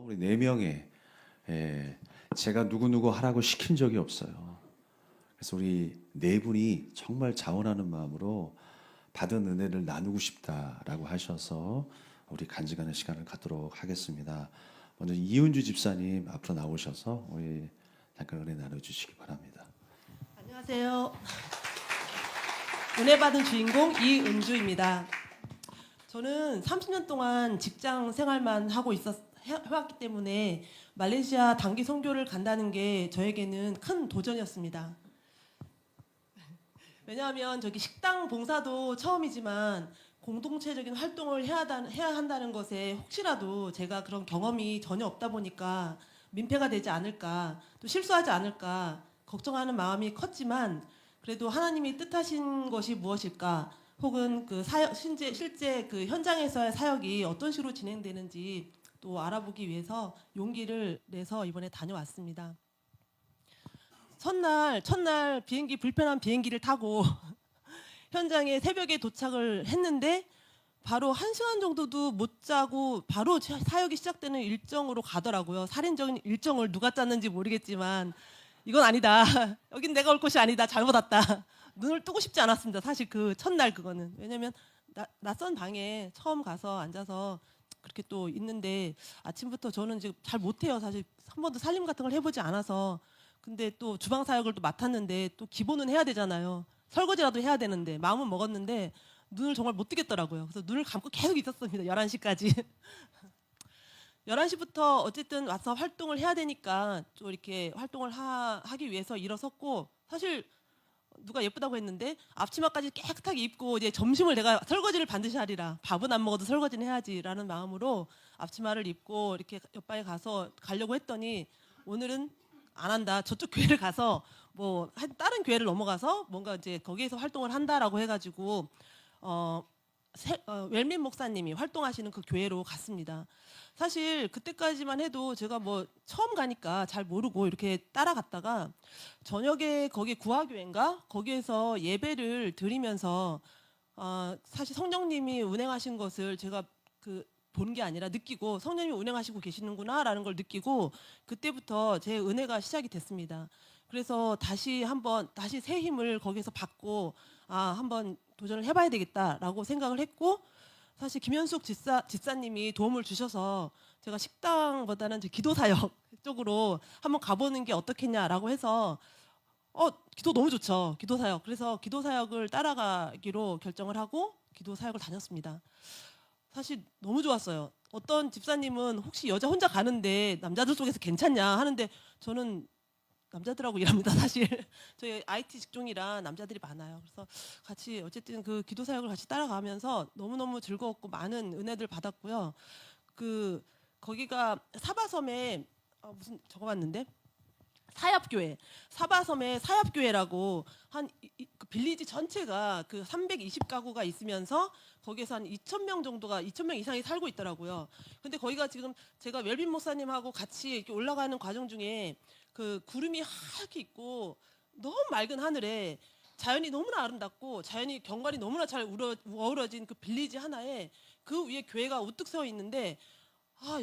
우리 네 명의 제가 누구누구 하라고 시킨 적이 없어요. 그래서 우리 네 분이 정말 자원하는 마음으로 받은 은혜를 나누고 싶다라고 하셔서 우리 간증하는 시간을 갖도록 하겠습니다. 먼저 이은주 집사님 앞으로 나오셔서 우리 잠깐 은혜 나눠주시기 바랍니다. 안녕하세요. 은혜 받은 주인공 이은주입니다. 저는 30년 동안 직장 생활만 하고 해왔기 때문에 말레이시아 단기 선교를 간다는 게 저에게는 큰 도전이었습니다. 왜냐하면 저기 식당 봉사도 처음이지만 공동체적인 활동을 해야 한다는 것에 혹시라도 제가 그런 경험이 전혀 없다 보니까 민폐가 되지 않을까, 또 실수하지 않을까 걱정하는 마음이 컸지만 그래도 하나님이 뜻하신 것이 무엇일까, 혹은 그 실제 그 현장에서의 사역이 어떤 식으로 진행되는지 또 알아보기 위해서 용기를 내서 이번에 다녀왔습니다. 첫날 비행기 불편한 비행기를 타고 현장에 새벽에 도착을 했는데 바로 1시간 정도도 못 자고 바로 사역이 시작되는 일정으로 가더라고요. 살인적인 일정을 누가 짰는지 모르겠지만 이건 아니다. 여긴 내가 올 곳이 아니다. 잘못 왔다. 눈을 뜨고 싶지 않았습니다. 사실 그 첫날 그거는. 왜냐면 낯선 방에 처음 가서 앉아서 그렇게 또 있는데 아침부터 저는 이제 잘 못해요. 사실 한 번도 살림 같은 걸 해보지 않아서. 근데 또 주방 사역을 또 맡았는데 또 기본은 해야 되잖아요. 설거지라도 해야 되는데 마음은 먹었는데 눈을 정말 못 뜨겠더라고요. 그래서 눈을 감고 계속 있었습니다. 11시까지. 11시부터 어쨌든 와서 활동을 해야 되니까 또 이렇게 활동을 하기 위해서 일어섰고, 사실 누가 예쁘다고 했는데 앞치마까지 깨끗하게 입고 이제 점심을 내가 설거지를 반드시 하리라, 밥은 안 먹어도 설거지는 해야지라는 마음으로 앞치마를 입고 이렇게 옆방에 가서 가려고 했더니 오늘은 안 한다. 저쪽 교회를 가서 뭐 다른 교회를 넘어가서 뭔가 이제 거기에서 활동을 한다라고 해가지고 웰민 목사님이 활동하시는 그 교회로 갔습니다. 사실 그때까지만 해도 제가 뭐 처음 가니까 잘 모르고 이렇게 따라갔다가 저녁에 거기 구화교회인가 거기에서 예배를 드리면서 사실 성령님이 운행하신 것을 제가 본 게 아니라 느끼고, 성령님이 운행하시고 계시는구나라는 걸 느끼고 그때부터 제 은혜가 시작이 됐습니다. 그래서 다시 새 힘을 거기서 받고 한번 도전을 해봐야 되겠다라고 생각을 했고, 사실 김현숙 집사님이 도움을 주셔서 제가 식당보다는 기도 사역 쪽으로 한번 가보는 게 어떻겠냐라고 해서 기도 너무 좋죠. 기도 사역. 그래서 기도 사역을 따라가기로 결정을 하고 기도 사역을 다녔습니다. 사실 너무 좋았어요. 어떤 집사님은 혹시 여자 혼자 가는데 남자들 속에서 괜찮냐 하는데 저는 남자들하고 일합니다. 사실 저희 IT 직종이라 남자들이 많아요. 그래서 같이 어쨌든 그 기도 사역을 같이 따라가면서 너무너무 즐거웠고 많은 은혜들 받았고요. 거기가 사바섬에 무슨 적어봤는데 사협교회, 사바섬의 사협교회라고 그 빌리지 전체가 그 320가구가 있으면서 거기에서 한 2,000명 정도가 2,000명 이상이 살고 있더라고요. 근데 거기가 지금 제가 웰빈 목사님하고 같이 이렇게 올라가는 과정 중에 그 구름이 하얗게 있고 너무 맑은 하늘에 자연이 너무나 아름답고 자연이 경관이 너무나 잘 어우러진 그 빌리지 하나에 그 위에 교회가 우뚝 서 있는데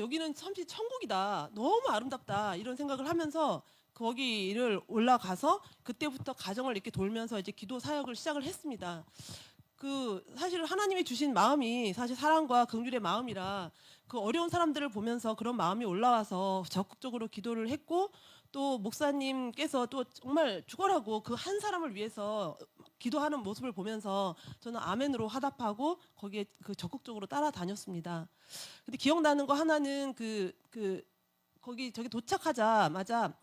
여기는 참 천국이다. 너무 아름답다. 이런 생각을 하면서 거기를 올라가서 그때부터 가정을 이렇게 돌면서 이제 기도 사역을 시작을 했습니다. 사실 하나님이 주신 마음이 사실 사랑과 긍휼의 마음이라 그 어려운 사람들을 보면서 그런 마음이 올라와서 적극적으로 기도를 했고, 또 목사님께서 또 정말 죽어라고 그 한 사람을 위해서 기도하는 모습을 보면서 저는 아멘으로 화답하고 거기에 적극적으로 따라다녔습니다. 근데 기억나는 거 하나는 저기 도착하자마자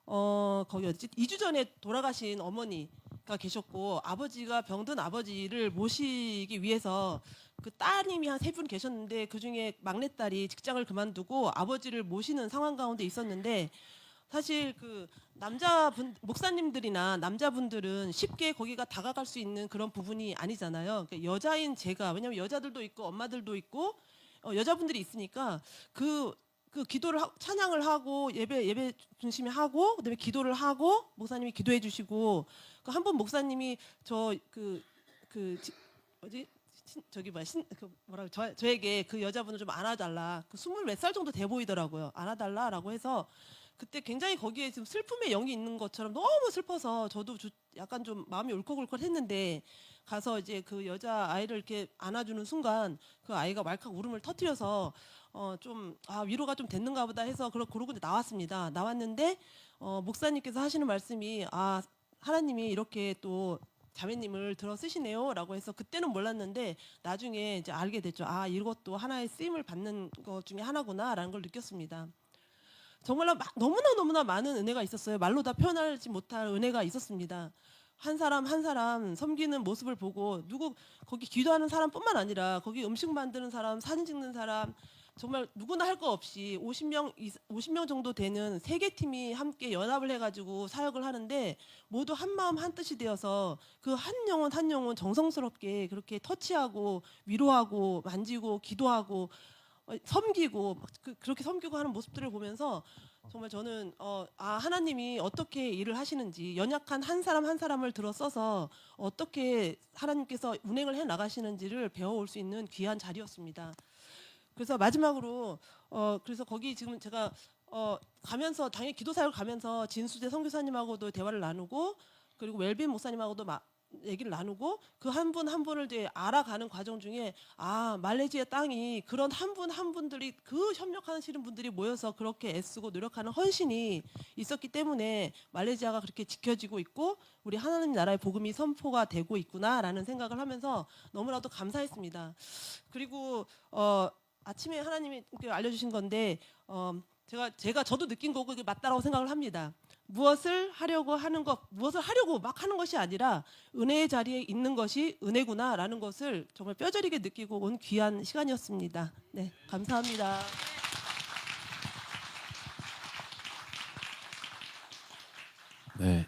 거기 2주 전에 돌아가신 어머니가 계셨고, 아버지가 병든 아버지를 모시기 위해서 그 따님이 한 3분 계셨는데 그중에 막내딸이 직장을 그만두고 아버지를 모시는 상황 가운데 있었는데, 사실 목사님들이나 남자분들은 쉽게 거기가 다가갈 수 있는 그런 부분이 아니잖아요. 그러니까 여자인 제가, 왜냐면 여자들도 있고 엄마들도 있고 여자분들이 있으니까 그 기도를 찬양을 하고 예배 중심에 하고 그다음에 기도를 하고 목사님이 기도해 주시고, 한 번 목사님이 저에게 그 여자분을 좀 안아달라. 그 24살 정도 돼 보이더라고요. 안아달라라고 해서 그때 굉장히 거기에 지금 슬픔의 영이 있는 것처럼 너무 슬퍼서 저도 약간 좀 마음이 울컥울컥했는데 가서 이제 그 여자 아이를 이렇게 안아주는 순간 그 아이가 왈칵 울음을 터뜨려서 위로가 좀 됐는가 보다 해서 그러고 이제 나왔습니다. 나왔는데 목사님께서 하시는 말씀이 하나님이 이렇게 또 자매님을 들어 쓰시네요라고 해서 그때는 몰랐는데 나중에 이제 알게 됐죠. 이것도 하나의 쓰임을 받는 것 중에 하나구나라는 걸 느꼈습니다. 정말로 너무나 많은 은혜가 있었어요. 말로 다 표현하지 못할 은혜가 있었습니다. 한 사람 한 사람 섬기는 모습을 보고 거기 기도하는 사람뿐만 아니라 거기 음식 만드는 사람, 사진 찍는 사람, 정말 누구나 할 거 없이 50명 정도 되는 3개 팀이 함께 연합을 해가지고 사역을 하는데 모두 한 마음 한 뜻이 되어서 그 한 영혼 한 영혼 정성스럽게 그렇게 터치하고 위로하고 만지고 기도하고 섬기고 그렇게 섬기고 하는 모습들을 보면서 정말 저는 하나님이 어떻게 일을 하시는지, 연약한 한 사람 한 사람을 들어 써서 어떻게 하나님께서 운행을 해 나가시는지를 배워올 수 있는 귀한 자리였습니다. 그래서 마지막으로 그래서 거기 지금 제가 가면서 당연히 기도 사역을 가면서 진수재 선교사님하고도 대화를 나누고 그리고 웰빈 목사님하고도 얘기를 나누고 그 한 분 한 분을 이제 알아가는 과정 중에 말레이시아 땅이 그런 한 분 한 분들이 그 협력하시는 분들이 모여서 그렇게 애쓰고 노력하는 헌신이 있었기 때문에 말레이시아가 그렇게 지켜지고 있고 우리 하나님 나라의 복음이 선포가 되고 있구나라는 생각을 하면서 너무나도 감사했습니다. 그리고 아침에 하나님이 알려주신 건데 저도 느낀 거고 이게 맞다라고 생각을 합니다. 무엇을 하려고 막 하는 것이 아니라 은혜의 자리에 있는 것이 은혜구나라는 것을 정말 뼈저리게 느끼고 온 귀한 시간이었습니다. 네, 감사합니다. 네,